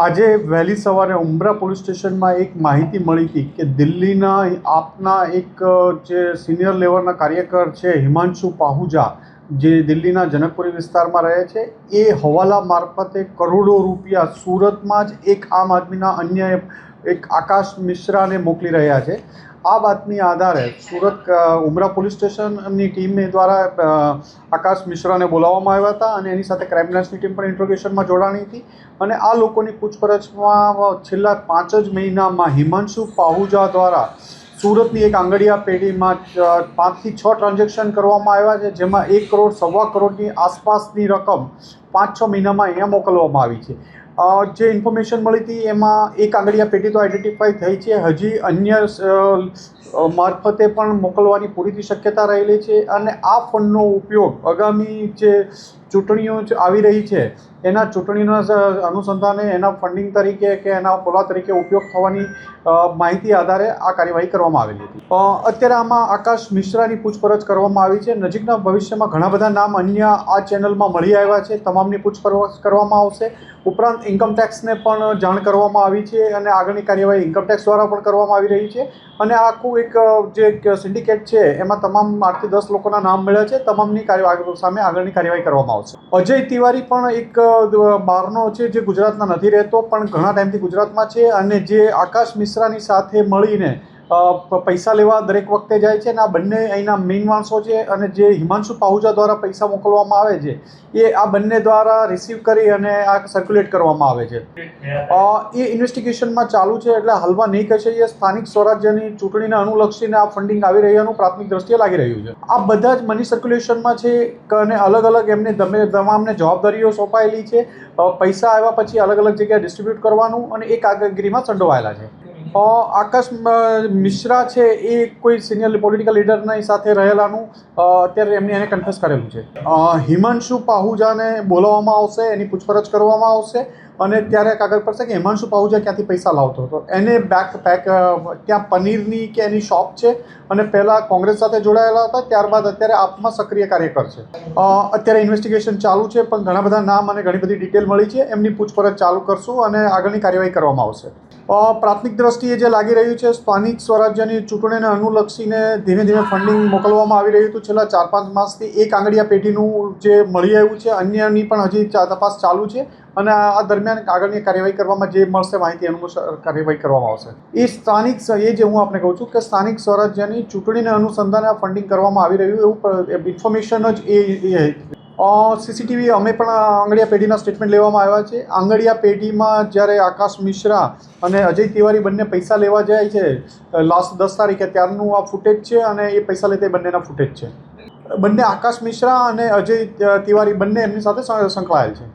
આજે વહેલી સવારે ઉમરા પોલીસ સ્ટેશનમાં એક માહિતી મળી હતી કે દિલ્હીના આપના એક જે સિનિયર લેવલના કાર્યકર છે હિમાંશુ પાહુજા, જે દિલ્હીના જનકપુરી વિસ્તારમાં રહે છે, એ હવાલા મારફતે કરોડો રૂપિયા સુરતમાં જ એક આમ આદમીના અન્ય એક આકાશ મિશ્રાને મોકલી રહ્યા છે. આ બાતમી આધારે સુરત ઉમરા પોલીસ સ્ટેશનની ટીમ દ્વારા આકાશ મિશ્રાને બોલાવવામાં આવ્યા હતા અને એની સાથે ક્રાઇમ બ્રાન્ચની ટીમ પણ ઇન્ટ્રોગેશનમાં જોડાણી હતી. અને આ લોકોની પૂછપરછમાં છેલ્લા 5 જ મહિનામાં હિમાંશુ પાહુજા દ્વારા સુરતની એક આંગડિયા પેઢીમાં 5 થી 6 ટ્રાન્ઝેક્શન કરવામાં આવ્યા છે, જેમાં 1 કરોડ, 1.25 કરોડની આસપાસની રકમ 5-6 મહિનામાં અહીંયા મોકલવામાં આવી છે. જે ઇન્ફોર્મેશન મળી હતી એમાં એક આંગડિયા પેઢી તો આઈડેન્ટિફાઈ થઈ છે, હજી અન્ય મારફતે પણ મોકલવાની પૂરી શક્યતા રહેલી છે. અને આ ફંડનો ઉપયોગ આગામી જે ચૂંટણીઓ આવી રહી છે એના ચૂંટણીના અનુસંધાને એના ફંડિંગ તરીકે કે એના પોલા તરીકે ઉપયોગ થવાની માહિતી આધારે આ કાર્યવાહી કરવામાં આવેલી હતી. અત્યારે આમાં આકાશ મિશ્રાની પૂછપરછ કરવામાં આવી છે. નજીકના ભવિષ્યમાં ઘણા બધા નામ અન્ય આ ચેનલમાં મળી આવ્યા છે, તમામની પૂછપરછ કરવામાં આવશે. ઉપરાંત ઇન્કમટેક્સને પણ જાણ કરવામાં આવી છે અને આગળની કાર્યવાહી ઇન્કમટેક્સ દ્વારા પણ કરવામાં આવી રહી છે. અને આખું એક જે સિન્ડિકેટ છે એમાં તમામ 8 થી 10 લોકોના નામ મળ્યા છે. તમામની સામે આગળની કાર્યવાહી કરવામાં આવશે. અજય તિવારી પણ એક બહારનો છે, જે ગુજરાતના નથી રહેતો પણ ઘણા ટાઈમથી ગુજરાતમાં છે, અને જે આકાશ મિશ્રાની સાથે મળીને પૈસા લેવા દરેક વખતે જાય છે. અને આ બંને અહીંના મેઇન માણસો છે. અને જે હિમાંશુ પાહુજા દ્વારા પૈસા મોકલવામાં આવે છે એ આ બંને દ્વારા રિસીવ કરી અને આ સર્ક્યુલેટ કરવામાં આવે છે. એ ઇન્વેસ્ટિગેશનમાં ચાલુ છે, એટલે હાલમાં નહીં કહે છે. એ સ્થાનિક સ્વરાજ્યની ચૂંટણીને અનુલક્ષીને આ ફંડિંગ આવી રહ્યાનું પ્રાથમિક દ્રષ્ટિએ લાગી રહ્યું છે. આ બધા જ મની સર્ક્યુલેશનમાં છે અને અલગ અલગ એમને તમામને જવાબદારીઓ સોંપાયેલી છે. પૈસા આવ્યા પછી અલગ અલગ જગ્યાએ ડિસ્ટ્રીબ્યુટ કરવાનું અને એ કામગીરીમાં સંડોવાયેલા છે. આકાશ મિશ્રા છે એ કોઈ સિનિયર પોલિટિકલ લીડરની સાથે રહેલાનું અત્યારે એને કન્ફેસ કરેલું છે. હિમાંશુ પાહુજાને બોલાવવામાં આવશે, એની પૂછપરછ કરવામાં આવશે અને ત્યારે કાગળ પડશે કે હિમાંશુ પાહુજા ક્યાંથી પૈસા લાવતો હતો. એને ત્યાં પનીરની કે એની શોપ છે અને પહેલાં કોંગ્રેસ સાથે જોડાયેલા હતા, ત્યારબાદ અત્યારે આપમાં સક્રિય કાર્યકર છે. અત્યારે ઇન્વેસ્ટિગેશન ચાલુ છે, પણ ઘણા બધા નામ અને ઘણી બધી ડિટેલ મળી છે. એમની પૂછપરછ ચાલુ કરશું અને આગળની કાર્યવાહી કરવામાં આવશે. પ્રાથમિક દ્રષ્ટિએ જે લાગી રહ્યું છે, સ્થાનિક સ્વરાજ્યની ચૂંટણીને અનુલક્ષીને ધીમે ધીમે ફંડિંગ મોકલવામાં આવી રહ્યું હતું. છેલ્લા 4-5 માસથી એક આંગડિયા પેઢીનું જે મળી આવ્યું છે, અન્યની પણ હજી તપાસ ચાલુ છે. અને આ દરમિયાન આગળની કાર્યવાહી કરવામાં જે મળશે માહિતી અનુસાર કાર્યવાહી કરવામાં આવશે. એ સ્થાનિક જે હું આપને કહું છું કે સ્થાનિક સ્વરાજ્યની ચૂંટણીને અનુસંધાને આ ફંડિંગ કરવામાં આવી રહ્યું એવું ઇન્ફોર્મેશન જ સીસીટીવી અમે પણ આંગડિયા પેઢીના સ્ટેટમેન્ટ લેવામાં આવ્યા છે. આંગડિયા પેઢીમાં જ્યારે આકાશ મિશ્રા અને અજય તિવારી બંને પૈસા લેવા જાય છે લાસ્ટ 10 તારીખે, ત્યારનું આ ફૂટેજ છે અને એ પૈસા લેતા બંનેના ફૂટેજ છે. બંને આકાશ મિશ્રા અને અજય તિવારી બંને એમની સાથે સંકળાયેલ છે.